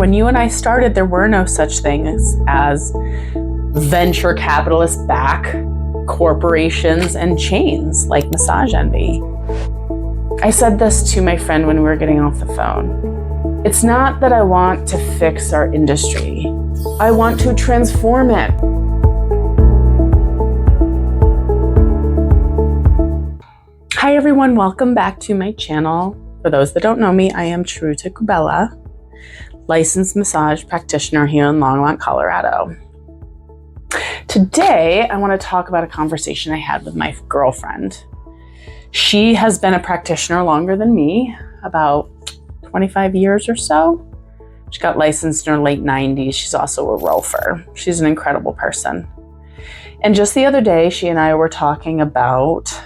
When you and I started, there were no such things as venture capitalist back corporations and chains like Massage Envy. I said this to my friend when we were getting off the phone. It's not that I want to fix our industry. I want to transform it. Hi everyone, welcome back to my channel. For those that don't know me, I am Truta Kubella, licensed massage practitioner here in Longmont, Colorado. Today, I want to talk about a conversation I had with my girlfriend. She has been a practitioner longer than me, about 25 years or so. She got licensed in her late 90s. She's also a roofer. She's an incredible person. And just the other day, she and I were talking about,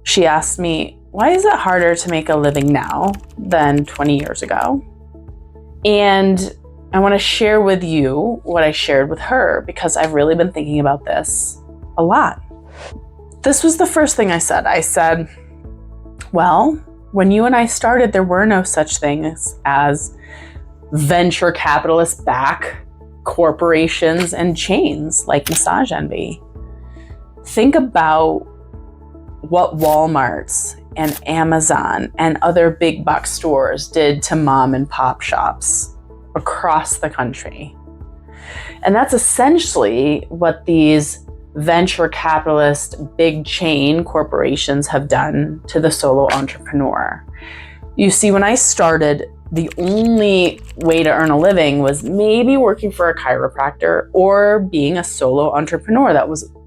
she asked me, why is it harder to make a living now than 20 years ago? And I want to share with you what I shared with her because I've really been thinking about this a lot. This was the first thing I said. I said, well, when you and I started, there were no such things as venture capitalist back corporations and chains like Massage Envy. Think about what Walmart's and Amazon and other big box stores did to mom and pop shops across the country. And that's essentially what these venture capitalist big chain corporations have done to the solo entrepreneur. You see, when I started, the only way to earn a living was maybe working for a chiropractor or being a solo entrepreneur.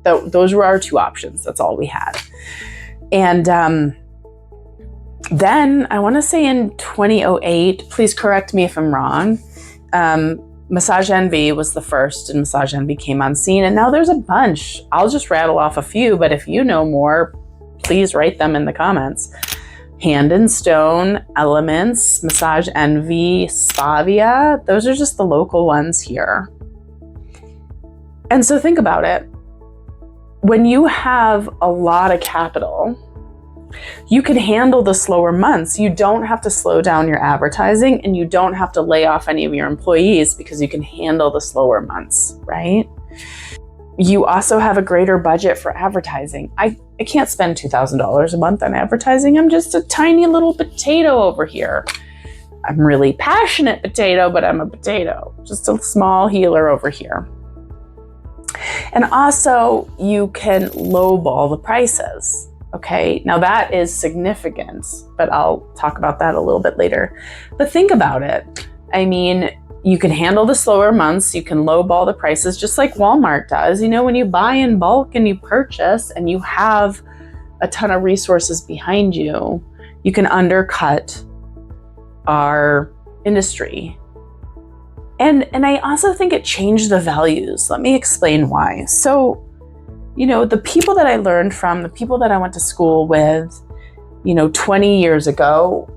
Those were our two options. That's all we had. And then I want to say in 2008, please correct me if I'm wrong, Massage Envy was the first and Massage Envy came on scene. And now there's a bunch. I'll just rattle off a few, but if you know more, please write them in the comments. Hand and Stone, Elements, Massage Envy, Spavia. Those are just the local ones here. And so think about it. When you have a lot of capital, you can handle the slower months. You don't have to slow down your advertising and you don't have to lay off any of your employees because you can handle the slower months, right? You also have a greater budget for advertising. I can't spend $2,000 a month on advertising. I'm just a tiny little potato over here. I'm really passionate potato, but I'm a potato, just a small healer over here. And also you can lowball the prices. Okay, now that is significant, but I'll talk about that a little bit later. But think about it. I mean, you can handle the slower months, you can lowball the prices just like Walmart does. You know, when you buy in bulk and you purchase and you have a ton of resources behind you, you can undercut our industry. And I also think it changed the values. Let me explain why. So, you know, the people that I learned from, the people that I went to school with, 20 years ago,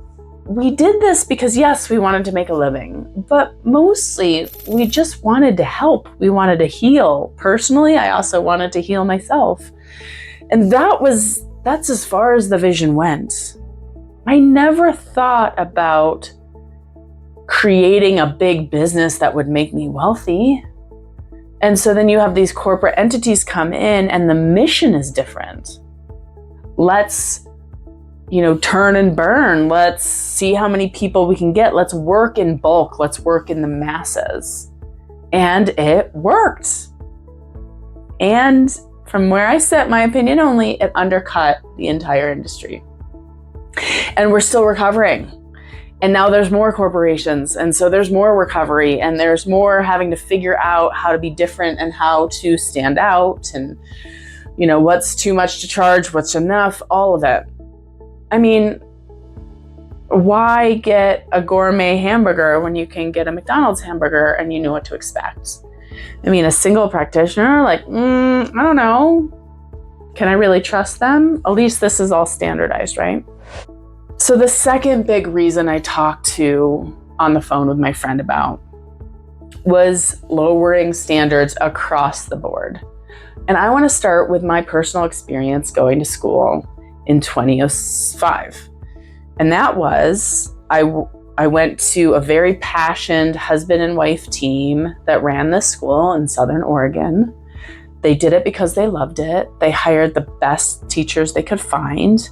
we did this because yes, we wanted to make a living, but mostly we just wanted to help. We wanted to heal. Personally, I also wanted to heal myself. And that's as far as the vision went. I never thought about creating a big business that would make me wealthy. And so then you have these corporate entities come in and the mission is different. Let's, turn and burn. Let's see how many people we can get. Let's work in bulk. Let's work in the masses. And it worked. And from where I sit, my opinion only, it undercut the entire industry. And we're still recovering. And now there's more corporations. And so there's more recovery and there's more having to figure out how to be different and how to stand out and, what's too much to charge, what's enough, all of it. I mean, why get a gourmet hamburger when you can get a McDonald's hamburger and you know what to expect? I mean, a single practitioner, I don't know. Can I really trust them? At least this is all standardized, right? So the second big reason I talked to on the phone with my friend about was lowering standards across the board. And I want to start with my personal experience going to school in 2005. And that was, I I went to a very passionate husband and wife team that ran this school in Southern Oregon. They did it because they loved it. They hired the best teachers they could find.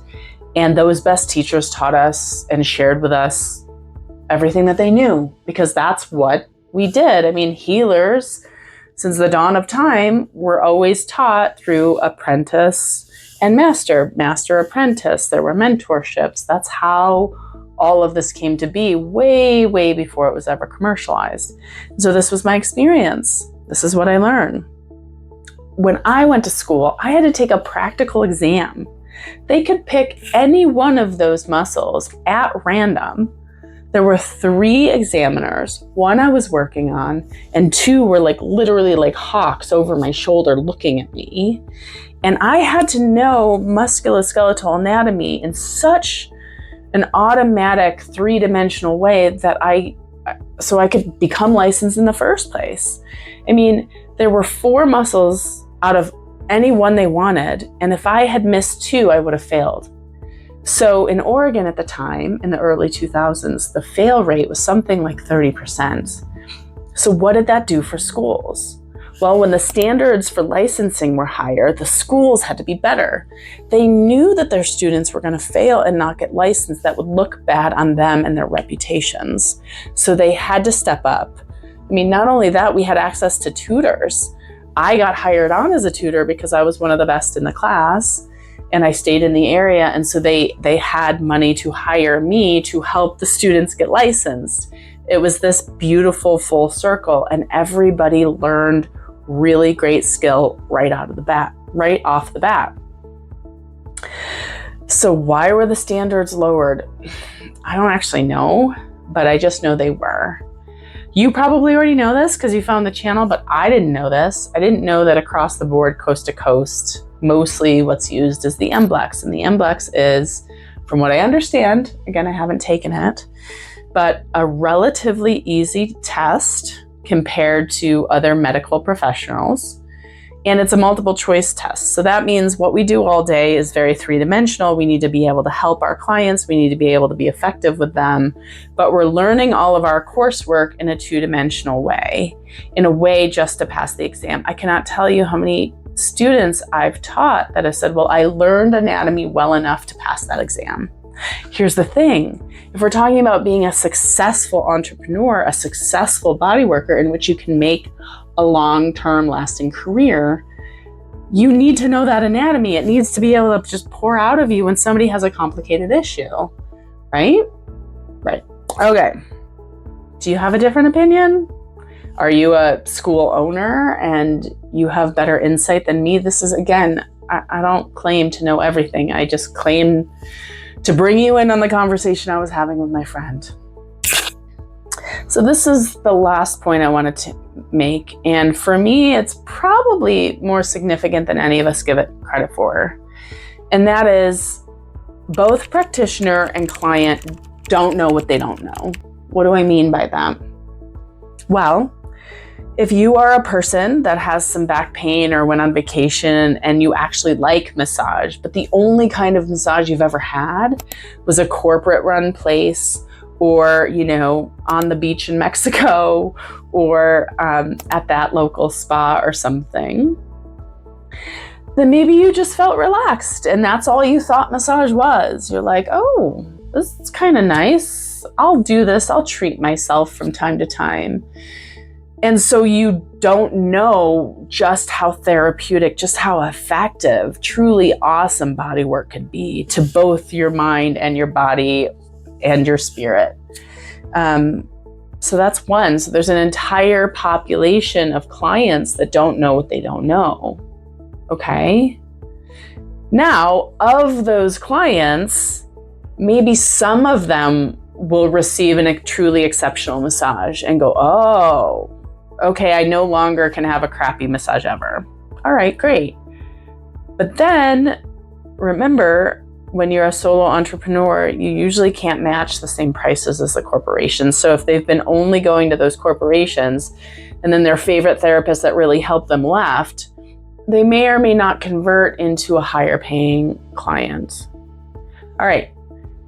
And those best teachers taught us and shared with us everything that they knew, because that's what we did. I mean, healers, since the dawn of time, were always taught through apprentice and master apprentice. There were mentorships. That's how all of this came to be way, way before it was ever commercialized. So this was my experience. This is what I learned. When I went to school, I had to take a practical exam. They could pick any one of those muscles at random. There were 3 examiners. 1 I was working on, and 2 were literally like hawks over my shoulder looking at me. And I had to know musculoskeletal anatomy in such an automatic 3-dimensional way that so I could become licensed in the first place. I mean, there were 4 muscles out of any one they wanted, and if I had missed 2, I would have failed. So in Oregon at the time, in the early 2000s, the fail rate was something like 30%. So what did that do for schools? Well, when the standards for licensing were higher, the schools had to be better. They knew that their students were going to fail and not get licensed. That would look bad on them and their reputations. So they had to step up. I mean, not only that, we had access to tutors. I got hired on as a tutor because I was one of the best in the class, and I stayed in the area. And so they had money to hire me to help the students get licensed. It was this beautiful full circle, and everybody learned really great skill right off the bat. So why were the standards lowered? I don't actually know, but I just know they were. You probably already know this because you found the channel, but I didn't know this. I didn't know that across the board, coast to coast, mostly what's used is the MBLEX. And the MBLEX is, from what I understand, again, I haven't taken it, but a relatively easy test compared to other medical professionals. And it's a multiple choice test. So that means what we do all day is very 3-dimensional. We need to be able to help our clients. We need to be able to be effective with them. But we're learning all of our coursework in a 2-dimensional way, in a way just to pass the exam. I cannot tell you how many students I've taught that have said, well, I learned anatomy well enough to pass that exam. Here's the thing. If we're talking about being a successful entrepreneur, a successful bodyworker in which you can make a long-term lasting career, you need to know that anatomy. It needs to be able to just pour out of you when somebody has a complicated issue, right? Right. Okay. Do you have a different opinion? Are you a school owner and you have better insight than me? This is, again, I don't claim to know everything. I just claim to bring you in on the conversation I was having with my friend. So this is the last point I wanted to make. And for me, it's probably more significant than any of us give it credit for. And that is, both practitioner and client don't know what they don't know. What do I mean by that? Well, if you are a person that has some back pain or went on vacation and you actually like massage, but the only kind of massage you've ever had was a corporate run place, or, on the beach in Mexico, or at that local spa or something, then maybe you just felt relaxed and that's all you thought massage was. You're like, oh, this is kind of nice. I'll do this. I'll treat myself from time to time. And so you don't know just how therapeutic, just how effective, truly awesome body work could be to both your mind and your body and your spirit. So that's one. So there's an entire population of clients that don't know what they don't know. Okay. Now, of those clients, maybe some of them will receive a truly exceptional massage and go, oh, okay, I no longer can have a crappy massage ever. All right, great. But then remember, when you're a solo entrepreneur, you usually can't match the same prices as the corporations. So if they've been only going to those corporations and then their favorite therapist that really helped them left, they may or may not convert into a higher paying client. All right.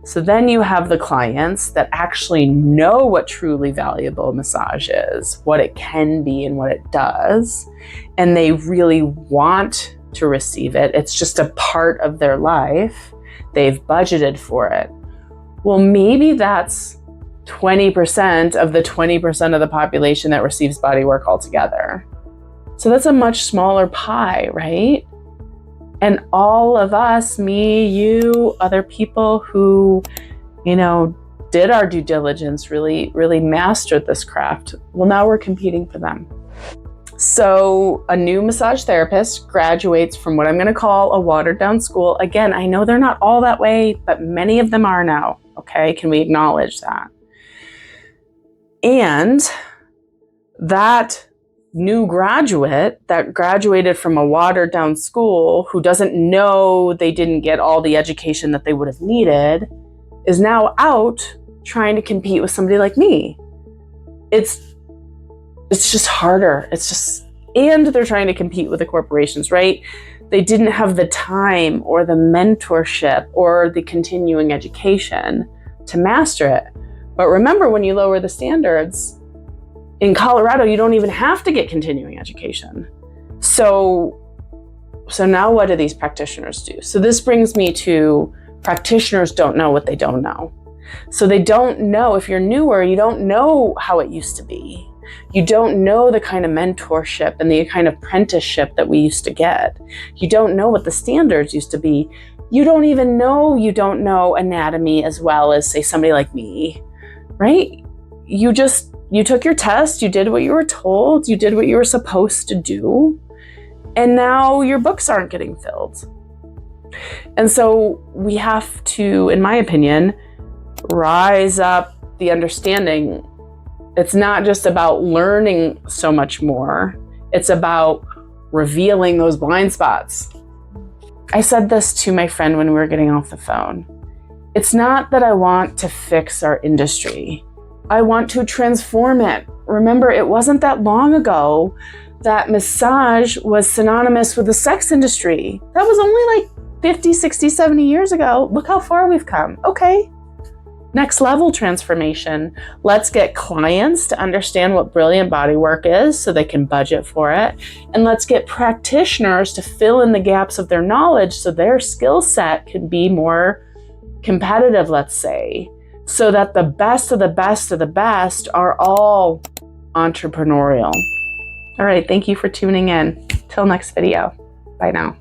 So then you have the clients that actually know what truly valuable massage is, what it can be and what it does, and they really want to receive it. It's just a part of their life. They've budgeted for it. Well, maybe that's 20% of the 20% of the population that receives bodywork altogether. So that's a much smaller pie, right? And all of us, me, you, other people who, did our due diligence, really mastered this craft, well, now we're competing for them. So a new massage therapist graduates from what I'm going to call a watered down school. Again, I know they're not all that way, but many of them are now. Okay, can we acknowledge that? And that new graduate that graduated from a watered down school, who doesn't know they didn't get all the education that they would have needed, is now out trying to compete with somebody like me. It's just harder. And they're trying to compete with the corporations, right? They didn't have the time or the mentorship or the continuing education to master it. But remember, when you lower the standards, in Colorado, you don't even have to get continuing education. So now what do these practitioners do? So this brings me to practitioners don't know what they don't know. So they don't know, if you're newer, you don't know how it used to be. You don't know the kind of mentorship and the kind of apprenticeship that we used to get. You don't know what the standards used to be. You don't know anatomy as well as, say, somebody like me, right? You took your test, you did what you were told, you did what you were supposed to do, and now your books aren't getting filled. And so we have to, in my opinion, rise up the understanding. It's not just about learning so much more, it's about revealing those blind spots. I said this to my friend when we were getting off the phone. It's not that I want to fix our industry. I want to transform it. Remember, it wasn't that long ago that massage was synonymous with the sex industry. That was only like 50, 60, 70 years ago. Look how far we've come. Okay, next level transformation. Let's get clients to understand what brilliant bodywork is so they can budget for it. And let's get practitioners to fill in the gaps of their knowledge so their skill set can be more competitive, let's say, so that the best of the best of the best are all entrepreneurial. All right, thank you for tuning in. Till next video. Bye now.